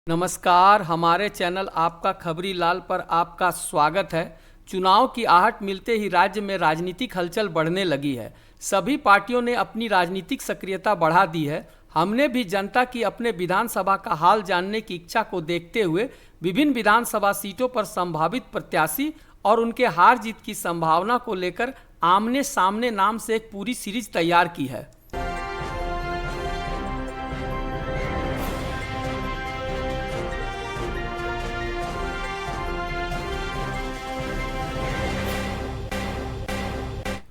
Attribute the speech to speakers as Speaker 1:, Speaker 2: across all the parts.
Speaker 1: नमस्कार, हमारे चैनल आपका खबरी लाल पर आपका स्वागत है। चुनाव की आहट मिलते ही राज्य में राजनीतिक हलचल बढ़ने लगी है। सभी पार्टियों ने अपनी राजनीतिक सक्रियता बढ़ा दी है। हमने भी जनता की अपने विधानसभा का हाल जानने की इच्छा को देखते हुए विभिन्न विधानसभा सीटों पर संभावित प्रत्याशी और उनके हार जीत की संभावना को लेकर आमने सामने नाम से एक पूरी सीरीज तैयार की है।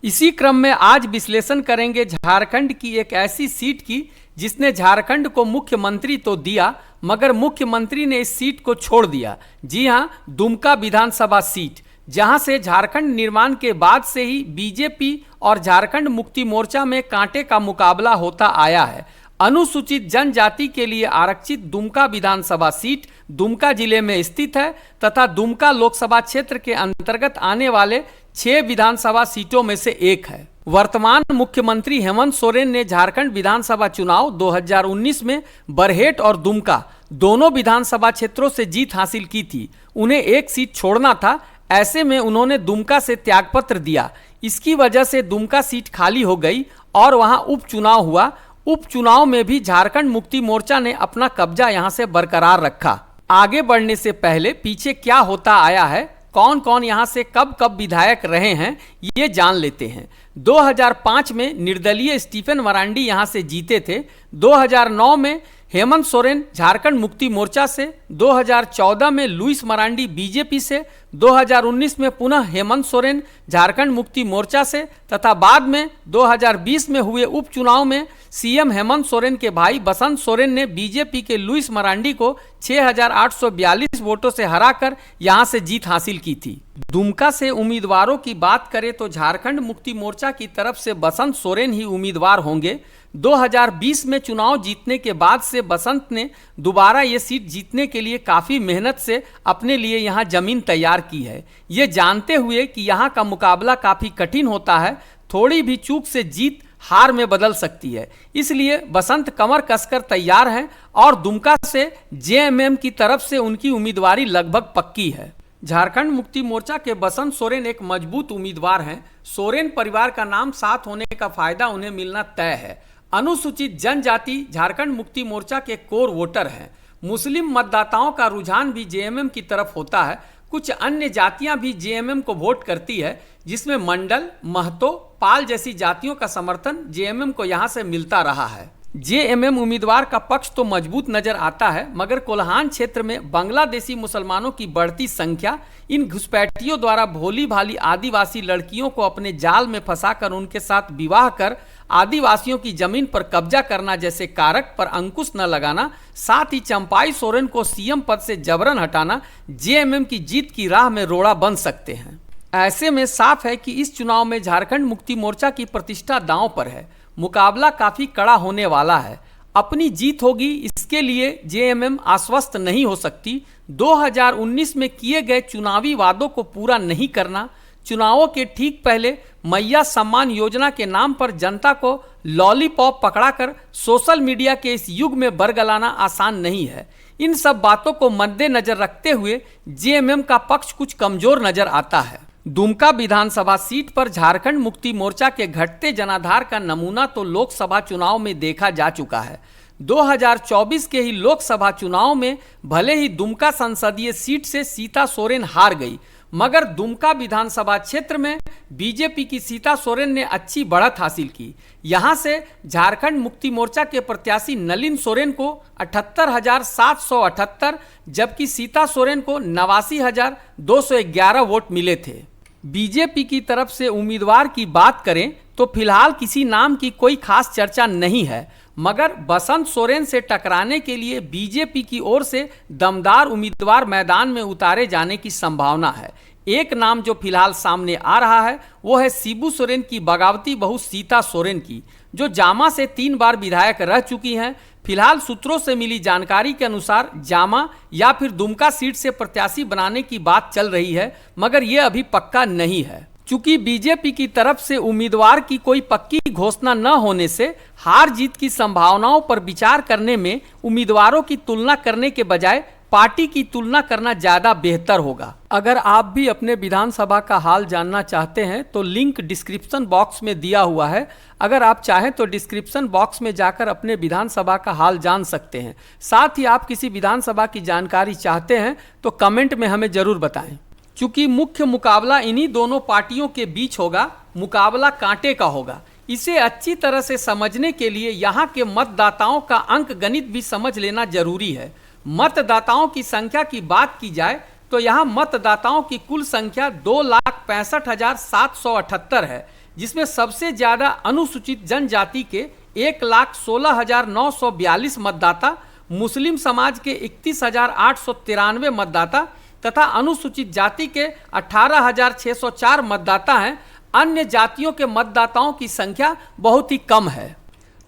Speaker 1: इसी क्रम में आज विश्लेषण करेंगे झारखंड की एक ऐसी सीट की जिसने झारखंड को मुख्यमंत्री तो दिया मगर मुख्यमंत्री ने इस सीट को छोड़ दिया। जी हां, दुमका विधानसभा सीट, जहां से झारखंड निर्माण के बाद से ही बीजेपी और झारखंड मुक्ति मोर्चा में कांटे का मुकाबला होता आया है। अनुसूचित जनजाति के लिए आरक्षित दुमका विधानसभा सीट दुमका जिले में स्थित है तथा दुमका लोकसभा क्षेत्र के अंतर्गत आने वाले 6 विधानसभा सीटों में से एक है। वर्तमान मुख्यमंत्री हेमंत सोरेन ने झारखंड विधानसभा चुनाव 2019 में बरहेट और दुमका दोनों विधानसभा क्षेत्रों से जीत हासिल की थी। उन्हें एक सीट छोड़ना था, ऐसे में उन्होंने दुमका से त्यागपत्र दिया। इसकी वजह से दुमका सीट खाली हो गई और वहां उपचुनाव हुआ। उपचुनाव में भी झारखंड मुक्ति मोर्चा ने अपना कब्जा यहां से बरकरार रखा। आगे बढ़ने से पहले पीछे क्या होता आया है, कौन कौन यहां से कब कब विधायक रहे हैं, ये जान लेते हैं। 2005 में निर्दलीय स्टीफन मरांडी यहां से जीते थे। 2009 में हेमंत सोरेन झारखंड मुक्ति मोर्चा से, 2014 में लुइस मरांडी बीजेपी से, 2019 में पुनः हेमंत सोरेन झारखंड मुक्ति मोर्चा से तथा बाद में 2020 में हुए उपचुनाव में सीएम हेमंत सोरेन के भाई बसंत सोरेन ने बीजेपी के लुइस मरांडी को 6,842 वोटों से हराकर यहां से जीत हासिल की थी। दुमका से उम्मीदवारों की बात करें तो झारखंड मुक्ति मोर्चा की तरफ से बसंत सोरेन ही उम्मीदवार होंगे। 2020 में चुनाव जीतने के बाद से बसंत ने दोबारा ये सीट जीतने के लिए काफ़ी मेहनत से अपने लिए यहाँ जमीन तैयार की है, ये जानते हुए कि यहाँ का मुकाबला काफ़ी कठिन होता है। थोड़ी भी चूक से जीत हार में बदल सकती है, इसलिए बसंत कमर कसकर तैयार हैं और दुमका से जेएमएम की तरफ से उनकी उम्मीदवारी लगभग पक्की है। झारखंड मुक्ति मोर्चा के बसंत सोरेन एक मजबूत उम्मीदवार हैं। सोरेन परिवार का नाम साथ होने का फायदा उन्हें मिलना तय है। अनुसूचित जनजाति झारखंड मुक्ति मोर्चा के कोर वोटर हैं। मुस्लिम मतदाताओं का रुझान भी जेएमएम की तरफ होता है। कुछ अन्य जातियां भी जेएमएम को वोट करती है, जिसमें मंडल, महतो, पाल जैसी जातियों का समर्थन जेएमएम को यहां से मिलता रहा है। जेएमएम उम्मीदवार का पक्ष तो मजबूत नजर आता है, मगर कोल्हान क्षेत्र में बांग्लादेशी मुसलमानों की बढ़ती संख्या, इन घुसपैठियों द्वारा भोली भाली आदिवासी लड़कियों को अपने जाल में फंसाकर उनके साथ विवाह कर आदिवासियों की जमीन पर कब्जा करना जैसे कारक पर अंकुश न लगाना, साथ ही चंपाई सोरेन को सीएम पद से जबरन हटाना जेएमएम की जीत की राह में रोड़ा बन सकते हैं। ऐसे में साफ है कि इस चुनाव में झारखंड मुक्ति मोर्चा की प्रतिष्ठा दांव पर है। मुकाबला काफी कड़ा होने वाला है। अपनी जीत होगी, इसके लिए जेएमएम आश्वस्त नहीं हो सकती। 2019 में किए गए चुनावी वादों को पूरा नहीं करना, चुनावों के ठीक पहले मैया सम्मान योजना के नाम पर जनता को लॉलीपॉप पकड़ाकर सोशल मीडिया के इस युग में बरगलाना आसान नहीं है। इन सब बातों को मद्देनजर रखते हुए जेएमएम का पक्ष कुछ कमजोर नजर आता है। दुमका विधानसभा सीट पर झारखंड मुक्ति मोर्चा के घटते जनाधार का नमूना तो लोकसभा चुनाव में देखा जा चुका है। 2024 के ही लोकसभा चुनाव में भले ही दुमका संसदीय सीट से सीता सोरेन हार गई, मगर दुमका विधानसभा क्षेत्र में बीजेपी की सीता सोरेन ने अच्छी बढ़त हासिल की। यहां से झारखंड मुक्ति मोर्चा के प्रत्याशी नलिन सोरेन को 78,778 जबकि सीता सोरेन को 89,211 वोट मिले थे। बीजेपी की तरफ से उम्मीदवार की बात करें तो फिलहाल किसी नाम की कोई खास चर्चा नहीं है, मगर बसंत सोरेन से टकराने के लिए बीजेपी की ओर से दमदार उम्मीदवार मैदान में उतारे जाने की संभावना है। एक नाम जो फिलहाल सामने आ रहा है वो है शिबू सोरेन की बगावती बहू सीता सोरेन की, जो जामा से 3 बार विधायक रह चुकी हैं। फिलहाल सूत्रों से मिली जानकारी के अनुसार जामा या फिर दुमका सीट से प्रत्याशी बनाने की बात चल रही है, मगर यह अभी पक्का नहीं है। चूंकि बीजेपी की तरफ से उम्मीदवार की कोई पक्की घोषणा न होने से हार जीत की संभावनाओं पर विचार करने में उम्मीदवारों की तुलना करने के बजाय पार्टी की तुलना करना ज्यादा बेहतर होगा। अगर आप भी अपने विधानसभा का हाल जानना चाहते हैं तो लिंक डिस्क्रिप्शन बॉक्स में दिया हुआ है। अगर आप चाहें तो डिस्क्रिप्शन बॉक्स में जाकर अपने विधानसभा का हाल जान सकते हैं। साथ ही आप किसी विधानसभा की जानकारी चाहते हैं तो कमेंट में हमें जरूर बताएं। चूंकि मुख्य मुकाबला इन्हीं दोनों पार्टियों के बीच होगा, मुकाबला कांटे का होगा। इसे अच्छी तरह से समझने के लिए यहाँ के मतदाताओं का अंक गणित भी समझ लेना जरूरी है। मतदाताओं की संख्या की बात की जाए तो यहाँ मतदाताओं की कुल संख्या 2,65,778 है, जिसमें सबसे ज्यादा अनुसूचित जनजाति के 1,16,942 मतदाता, मुस्लिम समाज के 31,893 मतदाता तथा अनुसूचित जाति के 18,604 मतदाता हैं। अन्य जातियों के मतदाताओं की संख्या बहुत ही कम है।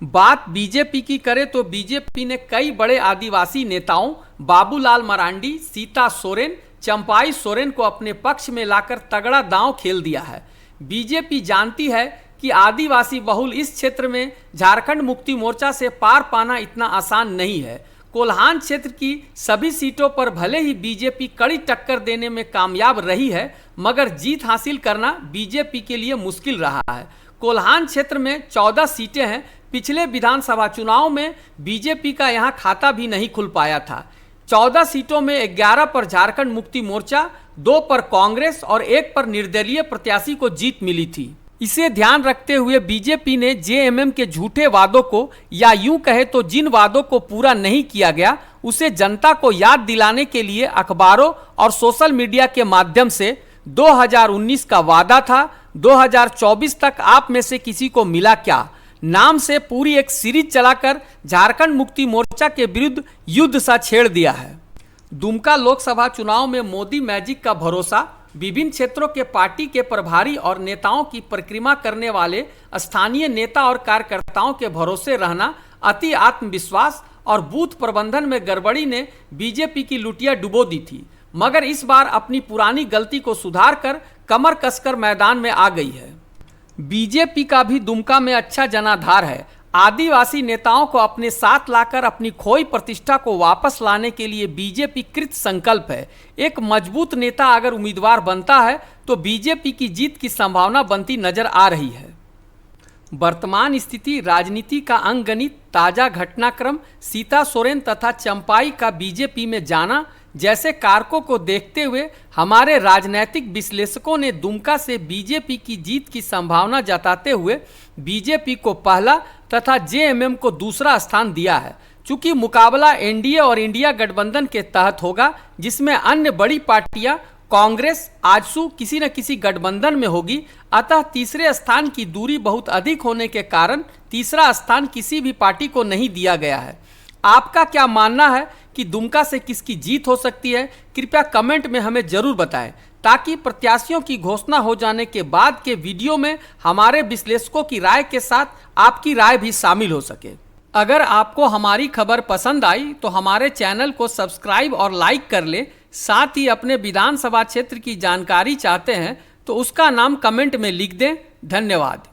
Speaker 1: बात बीजेपी की करें तो बीजेपी ने कई बड़े आदिवासी नेताओं बाबूलाल मरांडी, सीता सोरेन, चंपाई सोरेन को अपने पक्ष में लाकर तगड़ा दांव खेल दिया है। बीजेपी जानती है कि आदिवासी बहुल इस क्षेत्र में झारखंड मुक्ति मोर्चा से पार पाना इतना आसान नहीं है। कोल्हान क्षेत्र की सभी सीटों पर भले ही बीजेपी कड़ी टक्कर देने में कामयाब रही है, मगर जीत हासिल करना बीजेपी के लिए मुश्किल रहा है। कोल्हान क्षेत्र में 14 सीटें हैं। पिछले विधानसभा चुनाव में बीजेपी का यहां खाता भी नहीं खुल पाया था। 14 सीटों में 11 पर झारखंड मुक्ति मोर्चा, 2 पर कांग्रेस और 1 पर निर्दलीय प्रत्याशी को जीत मिली थी। इसे ध्यान रखते हुए बीजेपी ने जेएमएम के झूठे वादों को, या यूं कहे तो जिन वादों को पूरा नहीं किया गया, उसे जनता को याद दिलाने के लिए अखबारों और सोशल मीडिया के माध्यम से 2019 का वादा था, 2024 तक आप में से किसी को मिला क्या नाम से पूरी एक सीरीज चलाकर झारखंड मुक्ति मोर्चा के विरुद्ध युद्ध सा छेड़ दिया है। दुमका लोकसभा चुनाव में मोदी मैजिक का भरोसा, विभिन्न क्षेत्रों के पार्टी के प्रभारी और नेताओं की परिक्रमा करने वाले स्थानीय नेता और कार्यकर्ताओं के भरोसे रहना, अति आत्मविश्वास और बूथ प्रबंधन में गड़बड़ी ने बीजेपी की लुटिया डुबो दी थी, मगर इस बार अपनी पुरानी गलती को सुधार कर कमर कसकर मैदान में आ गई है। बीजेपी का भी दुमका में अच्छा जनाधार है। आदिवासी नेताओं को अपने साथ लाकर अपनी खोई प्रतिष्ठा को वापस लाने के लिए बीजेपी कृत संकल्प है। एक मजबूत नेता अगर उम्मीदवार बनता है तो बीजेपी की जीत की संभावना बनती नजर आ रही है। वर्तमान स्थिति, राजनीति का अंगगणित, ताजा घटनाक्रम, सीता सोरेन तथा चंपाई का बीजेपी में जाना जैसे कारकों को देखते हुए हमारे राजनीतिक विश्लेषकों ने दुमका से बीजेपी की जीत की संभावना जताते हुए बीजेपी को पहला तथा जेएमएम को दूसरा स्थान दिया है। चूंकि मुकाबला एनडीए और इंडिया गठबंधन के तहत होगा, जिसमें अन्य बड़ी पार्टियां कांग्रेस, आजसू किसी न किसी गठबंधन में होगी, अतः तीसरे स्थान की दूरी बहुत अधिक होने के कारण तीसरा स्थान किसी भी पार्टी को नहीं दिया गया है। आपका क्या मानना है कि दुमका से किसकी जीत हो सकती है? कृपया कमेंट में हमें जरूर बताएं, ताकि प्रत्याशियों की घोषणा हो जाने के बाद के वीडियो में हमारे विश्लेषकों की राय के साथ आपकी राय भी शामिल हो सके। अगर आपको हमारी खबर पसंद आई तो हमारे चैनल को सब्सक्राइब और लाइक कर ले। साथ ही अपने विधानसभा क्षेत्र की जानकारी चाहते हैं तो उसका नाम कमेंट में लिख दें। धन्यवाद।